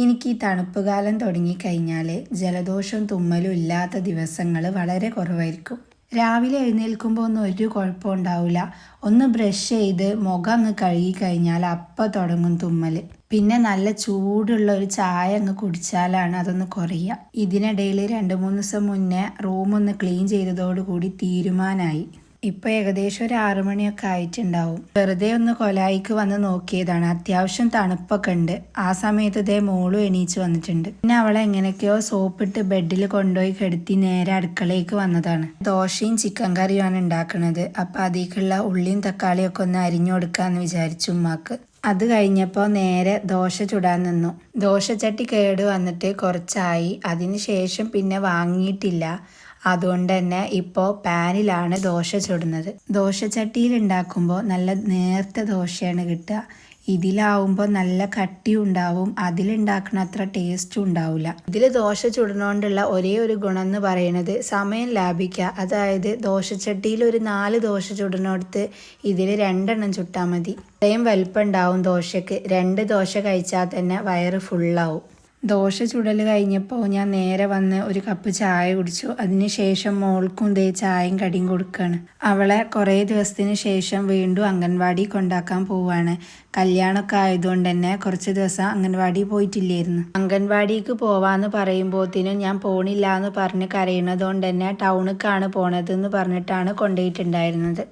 എനിക്ക് ഈ തണുപ്പ് കാലം തുടങ്ങിക്കഴിഞ്ഞാൽ ജലദോഷവും തുമ്മലും ഇല്ലാത്ത ദിവസങ്ങൾ വളരെ കുറവായിരിക്കും. രാവിലെ എഴുന്നേൽക്കുമ്പോൾ ഒന്നും ഒരു കുഴപ്പമുണ്ടാവില്ല. ഒന്ന് ബ്രഷ് ചെയ്ത് മുഖം അങ്ങ് കഴുകി കഴിഞ്ഞാൽ അപ്പം തുടങ്ങും തുമ്മൽ. പിന്നെ നല്ല ചൂടുള്ള ഒരു ചായ അങ്ങ് കുടിച്ചാലാണ് അതൊന്ന് കുറയുക. ഇതിനിടയിൽ 2-3 ദിവസം മുന്നേ റൂമൊന്ന് ക്ലീൻ ചെയ്തതോടുകൂടി തീരുമാനമായി. ഇപ്പോൾ ഏകദേശം ഒരു 6 മണിയൊക്കെ ആയിട്ടുണ്ടാവും. വെറുതെ ഒന്ന് കൊലായിക്ക് വന്ന് നോക്കിയതാണ്. അത്യാവശ്യം തണുപ്പൊക്കെ ഉണ്ട്. ആ സമയത്ത് ഇതേ മോളും എണീച്ച് വന്നിട്ടുണ്ട്. പിന്നെ അവളെ എങ്ങനെയൊക്കെയോ സോപ്പിട്ട് ബെഡിൽ കൊണ്ടുപോയി കിടത്തി നേരെ അടുക്കളയ്ക്ക് വന്നതാണ്. ദോശയും ചിക്കൻ കറിയുമാണ് ഉണ്ടാക്കുന്നത്. അപ്പം അതിലേക്കുള്ള ഉള്ളിയും തക്കാളിയും ഒക്കെ ഒന്ന് അരിഞ്ഞു കൊടുക്കാമെന്ന് വിചാരിച്ചു ഉമ്മാക്ക്. അത് കഴിഞ്ഞപ്പോൾ നേരെ ദോശ ചുടാൻ നിന്നു. ദോശച്ചട്ടി കേട് വന്നിട്ട് കുറച്ചായി. അതിന് ശേഷം പിന്നെ വാങ്ങിയിട്ടില്ല. അതുകൊണ്ട് തന്നെ ഇപ്പോൾ പാനിലാണ് ദോശ ചുടുന്നത്. ദോശച്ചട്ടിയിൽ ഉണ്ടാക്കുമ്പോൾ നല്ല നേർത്ത ദോശയാണ് കിട്ടുക. ഇതിലാവുമ്പോൾ നല്ല കട്ടിയും ഉണ്ടാവും. അതിലുണ്ടാക്കുന്ന അത്ര ടേസ്റ്റും ഉണ്ടാവില്ല. ഇതിൽ ദോശ ചുടുന്നതുകൊണ്ടുള്ള ഒരേ ഒരു ഗുണം എന്ന് പറയുന്നത് സമയം ലാഭിക്കുക. അതായത് ദോശച്ചട്ടിയിൽ ഒരു 4 ദോശ ചുടുന്നിടത്ത് ഇതിൽ 2 എണ്ണം ചുട്ടാൽ മതി. അത്രയും വലിപ്പം ഉണ്ടാവും ദോശക്ക്. 2 ദോശ കഴിച്ചാൽ തന്നെ വയറ് ഫുള്ളാവും. ദോശ ചുടൽ കഴിഞ്ഞപ്പോൾ ഞാൻ നേരെ വന്ന് ഒരു കപ്പ് ചായ കുടിച്ചു. അതിന് ശേഷം മോൾക്കും ദേ ചായയും കടിയും കൊടുക്കുകയാണ്. അവളെ കുറേ ദിവസത്തിന് ശേഷം വീണ്ടും അംഗൻവാടി കൊണ്ടാക്കാൻ പോവാണ്. കല്യാണമൊക്കെ ആയതുകൊണ്ട് തന്നെ കുറച്ച് ദിവസം അംഗൻവാടി പോയിട്ടില്ലായിരുന്നു. അംഗൻവാടിക്ക് പോവാന്ന് പറയുമ്പോഴത്തേനും ഞാൻ പോണില്ല എന്ന് പറഞ്ഞ് കരയുന്നതുകൊണ്ട് തന്നെ ടൗണിലേക്കാണ് പോണതെന്ന് പറഞ്ഞിട്ടാണ് കൊണ്ടുപോയിട്ടുണ്ടായിരുന്നത്.